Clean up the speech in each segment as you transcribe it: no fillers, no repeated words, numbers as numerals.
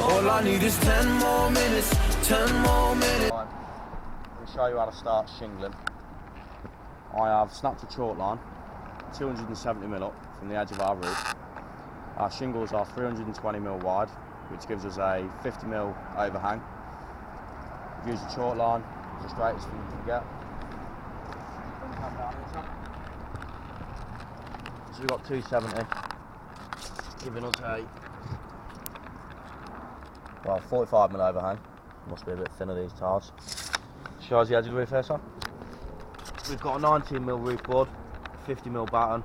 All I need is 10 more minutes, 10 more minutes. Right, I'll show you how to start shingling. I have snapped a chalk line 270mm up from the edge of our roof. Our shingles are 320mm wide, which gives us a 50mm overhang. We've used a chalk line as the straightest thing you can get. So we've got 270, giving us a 45mm overhang. Must be a bit thinner, these tiles. Shows the edge of the roof here, son. We've got a 19mm roof board, 50mm batten,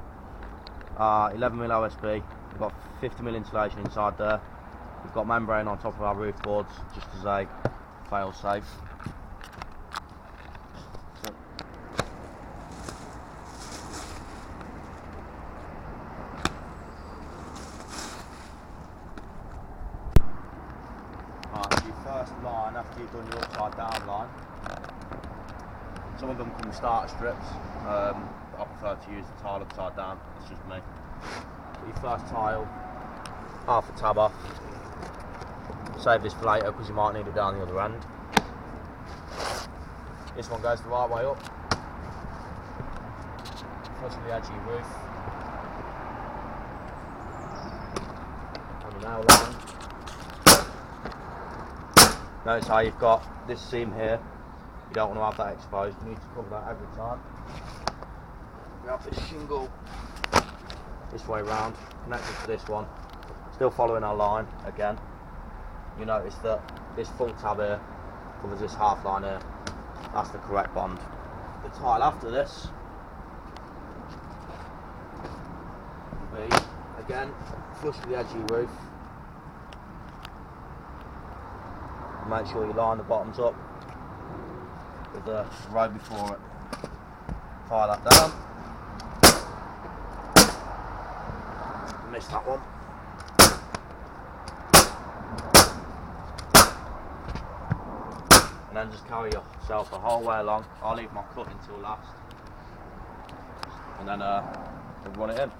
11mm OSB. We've got 50mm insulation inside there. We've got membrane on top of our roof boards, just as a fail safe. Your first line after you've done your upside down line. Some of them come with starter strips. I prefer to use the tile upside down, that's just me. But your first tile, half a tab off. Save this for later because you might need it down the other end. This one goes the right way up. Flush to the edge of your roof. On the nail line. Notice how you've got this seam here. You don't want to have that exposed. You need to cover that every time. We have this shingle this way round, connected to this one. Still following our line again. You notice that this full tab here covers this half line here. That's the correct bond. The tile after this will be, again, flush to the edge of your roof. Make sure you line the bottoms up with the row before it. Fire that down. Missed that one. And then just carry yourself the whole way along. I'll leave my cut until last. And then we'll run it in.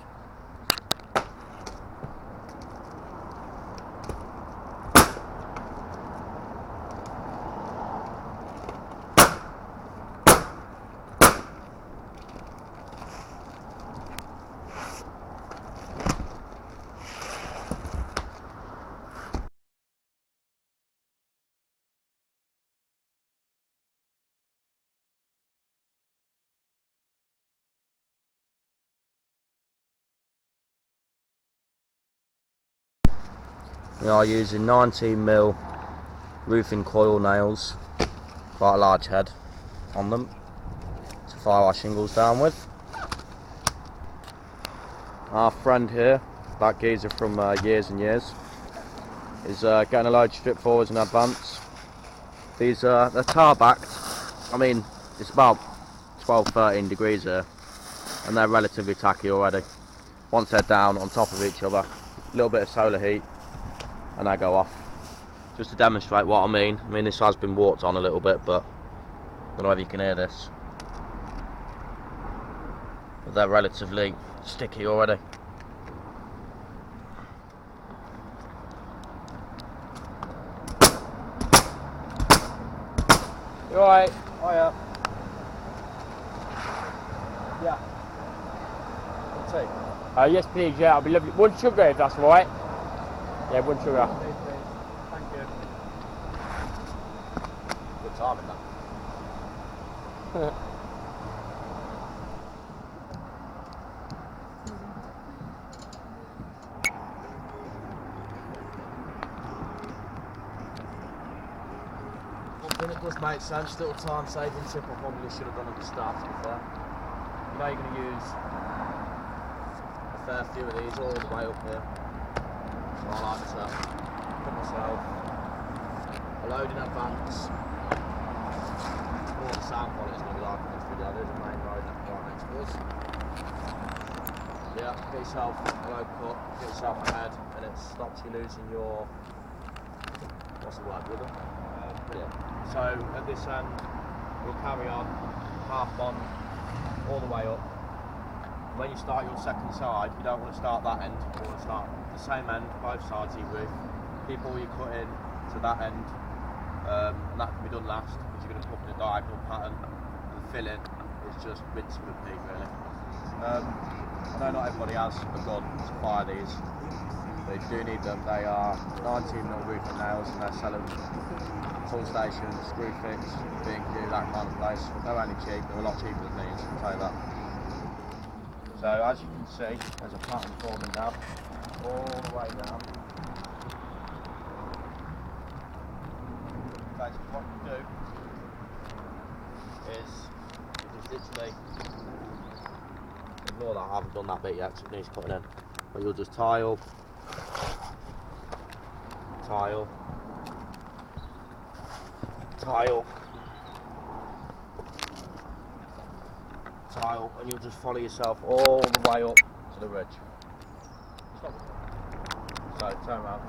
We are using 19mm roofing coil nails, quite a large head on them, to fire our shingles down with. Our friend here, that geezer from years and years, is getting a load stripped forwards in advance. These they're tar backed. I mean, it's about 12-13 degrees here, and they're relatively tacky already. Once they're down on top of each other, a little bit of solar heat, and they go off. Just to demonstrate what I mean. I mean, this has been warped on a little bit, but I don't know if you can hear this. But they're relatively sticky already. You alright? Oh yeah. Yeah. Tea? Yes please, yeah, I'll be lovely. One sugar if that's alright. Yeah, one sugar. Thank you. Good timing that. One thing that does make sense, little time saving tip I probably should have done at the start, to be fair. You know you're going to use a fair few of these all the way up here. So I like to put myself a load in advance. All the sound quality is going to be like in this video. There's a main road right next to us. Yeah, get yourself a load cut, get yourself ahead, and it stops you losing your, what's the word, rhythm? Yeah. So at this end, we'll carry on half bond all the way up. When you start your second side, you don't want to start that end, you want to start the same end, both sides of your roof, keep all your cutting to that end, and that can be done last because you're going to put in a diagonal pattern, and filling is just rinse and repeat really. I know not everybody has a gun to fire these, but if you do need them, they are 19mm roofing nails and they're selling tool stations, screw fix, B&Q, that kind of place. They're only cheap, they're a lot cheaper than these, I'll tell you that. So as you can see, there's a pattern forming down, all the way down. Basically what you do is you just literally, ignore that, I haven't done that bit yet, so it needs cutting in. But you'll just tile, tile, tile, tile, and you'll just follow yourself all the way up to the ridge. So turn around.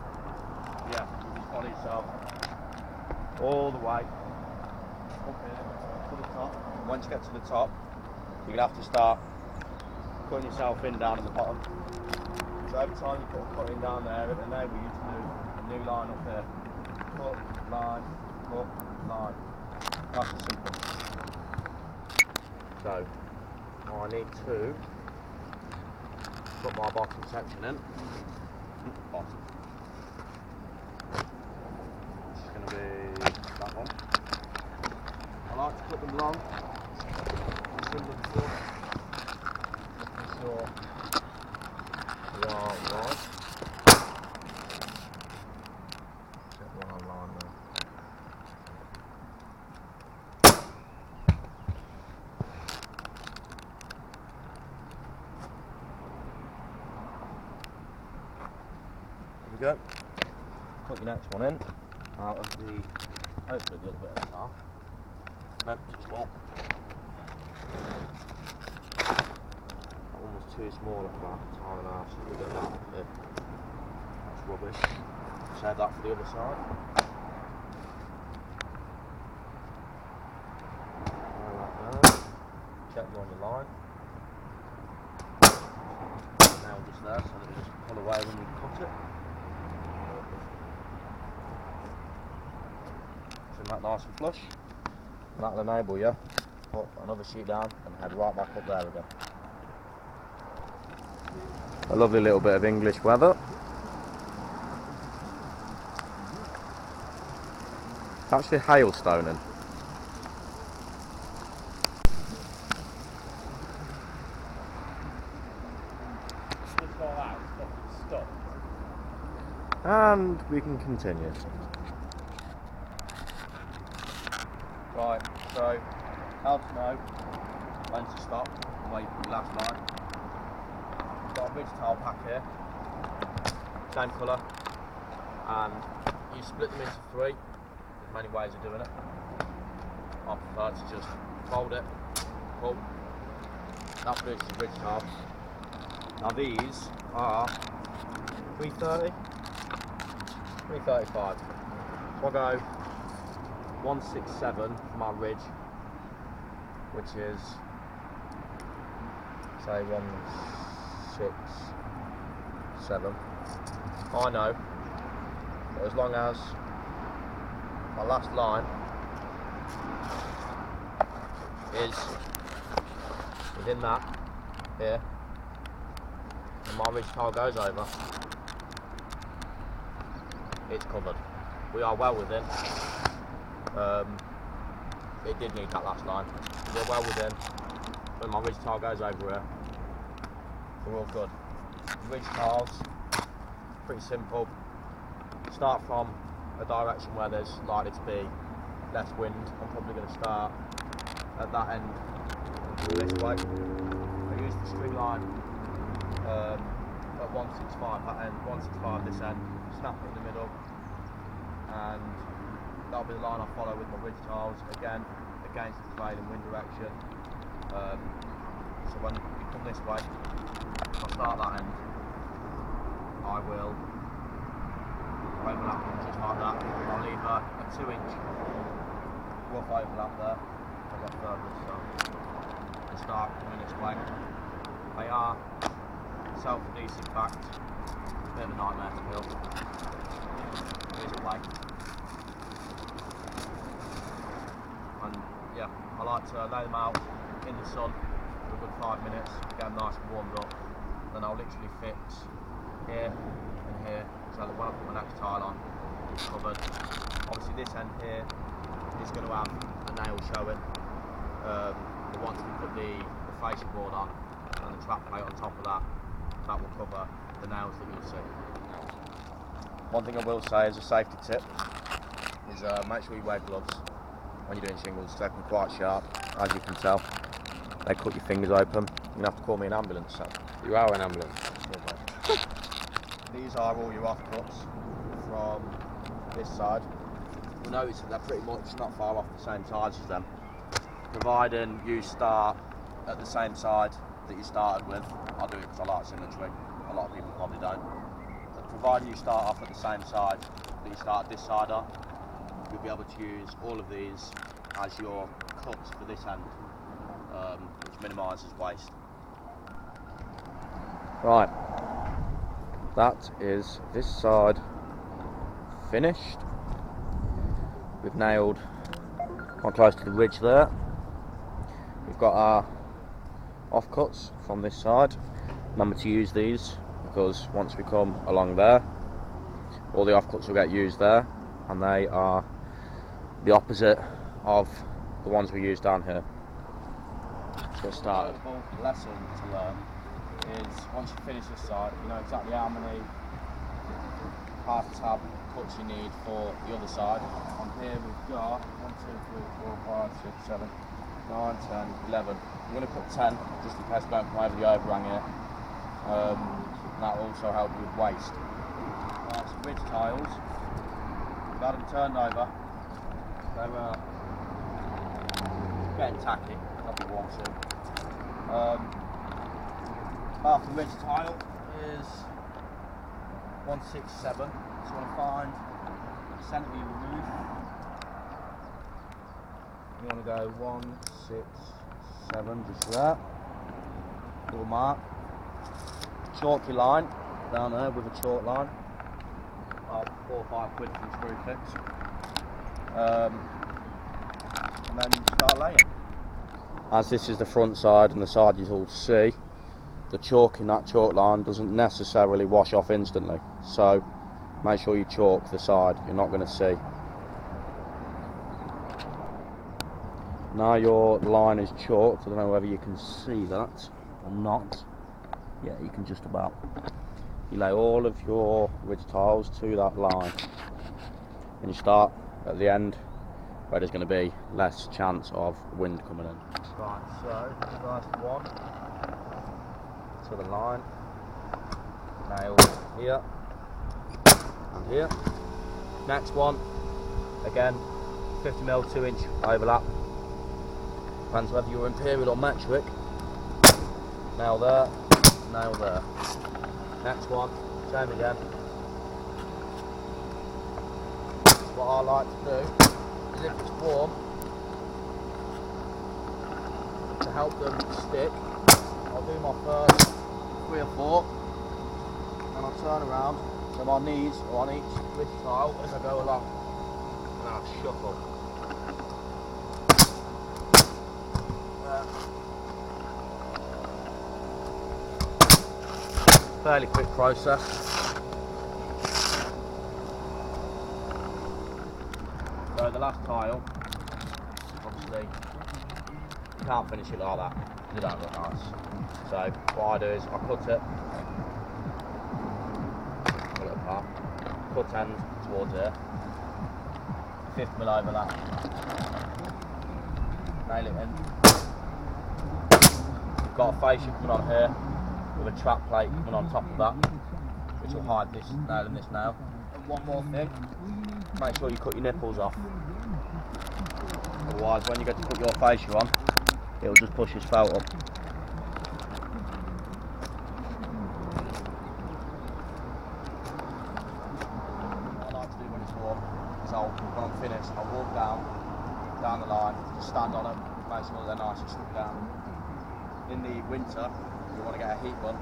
Yeah, you just follow yourself all the way up here to the top. Once you get to the top, you're gonna have to start cutting yourself in down at the bottom. So every time you put a cut in down there, it'll enable you to move a new line up here. Cut, line, cut, line. Nice and simple. So I need to put my bottom section in. Bottom. It's going to be that one. I like to put them long. Similar to this. Making sure they are right. Check one on line there. There we go. Put your next one in out of the, hopefully a little bit of the car. No, too small. That one was too small at about time and a half, so we got that up there. That's rubbish. Save that for the other side. Like that. Check you on your line. Nail just there, so that it just pull away when you cut it. Trim that nice and flush. And that'll enable you to put another sheet down and head right back up there again. A lovely little bit of English weather. It's actually hailstoning. And we can continue. Right, so how to know when to stop and wait for the last line. We've got a ridge tile pack here, same colour, and you split them into three. There's many ways of doing it. I prefer to just fold it, pull. That produces ridge tiles. Now these are 330, 335. So I'll go 167 for my ridge, which is say 167. I know that as long as my last line is within that here and my ridge tile goes over, it's covered. We are well within. It did need that last line. We're well within. When my ridge tile goes over here, we're all good. Ridge tiles, pretty simple. Start from a direction where there's likely to be less wind. I'm probably going to start at that end this way. I use the string line at 165 that end, 165 this end, snap it in the middle, and that'll be the line I follow with my ridge tiles, again against the prevailing wind direction. So when we come this way, I'll start that end, I will overlap them just like that. I'll leave a 2-inch rough overlap there. I've got further, so and start coming this way. They are self-adhesive backed. Bit of a nightmare to build. Here's a way. And yeah, I like to lay them out in the sun for a good 5 minutes, get them nice and warmed up. Then I'll literally fix here and here, so that when I put my next tile on, it's covered. Obviously this end here is going to have the nail showing, but once we put the fascia board on and the trap plate on top of that, that will cover the nails that you'll see. One thing I will say as a safety tip is make sure you wear gloves when you're doing shingles, because they can be quite sharp, as you can tell. They cut your fingers open. You're going to have to call me an ambulance, so. You are an ambulance. These are all your offcuts from this side. You'll notice that they're pretty much not far off the same size as them. Providing you start at the same side that you started with. I do it because I like symmetry. A lot of people probably don't. But providing you start off at the same side that you started this side on, you'll be able to use all of these as your cuts for this end, which minimises waste. Right, that is this side finished. We've nailed quite close to the ridge there. We've got our offcuts from this side. Remember to use these, because once we come along there, all the offcuts will get used there, and they are the opposite of the ones we use down here. Let's get started. The lesson to learn is once you finish this side, you know exactly how many half tab cuts you need for the other side. On here we've got 1, 2, 3, 4, 5, 6, 7, 9, 10, 11. I'm going to put 10 just in case I don't come over the overhang here. That will also help with waste. Right, some ridge tiles. We've had them turned over. They were getting tacky, I'll be warm soon. Half the ridge tile is 167, so I'm going to find the centre of your roof. You want to go 167, just there. Little mark. Chalk your line down there with a chalk line. About 4 or 5 quid for the screw fix. And then start laying. As this is the front side and the side you all see, the chalk in that chalk line doesn't necessarily wash off instantly, so make sure you chalk the side you're not going to see. Now your line is chalked. I don't know whether you can see that or not. Yeah, you can just about. You lay all of your ridge tiles to that line, and you start at the end where there's going to be less chance of wind coming in. Right, so first one to the line, nailed here and here. Next one, again 50mm 2-inch overlap. Depends whether you're imperial or metric. Nail there, nail there. Next one, same again. What I like to do is, if it's warm, to help them stick, I'll do my first 3 or 4, and I'll turn around so my knees are on each ridge tile as I go along, and I'll shuffle. Fairly quick process. So the last tile, obviously, you can't finish it like that. They don't look nice. So what I do is I cut it, pull it apart, cut end towards here, 50mm overlap, nail it in. Got a fascia coming on here with a trap plate coming on top of that, which will hide this nail and this nail. And one more thing, make sure you cut your nipples off. Otherwise, when you go to put your fascia on, it'll just push his felt up. What I like to do when it's warm is when I'm finished, I'll walk down the line, just stand on them, make sure they're nice and stuck down. In the winter, you want to get a heat gun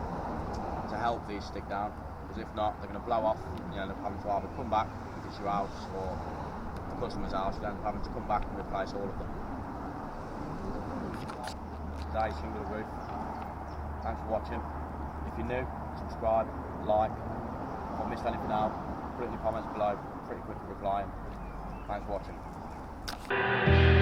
to help these stick down, because if not, they're going to blow off. You end up having to either come back if it's your house or the customer's house, you end up having to come back and replace all of them. Today's Shingle roof. Thanks for watching. If you're new, subscribe, like. If I missed anything out, put it in the comments below. Pretty quick at replying. Thanks for watching.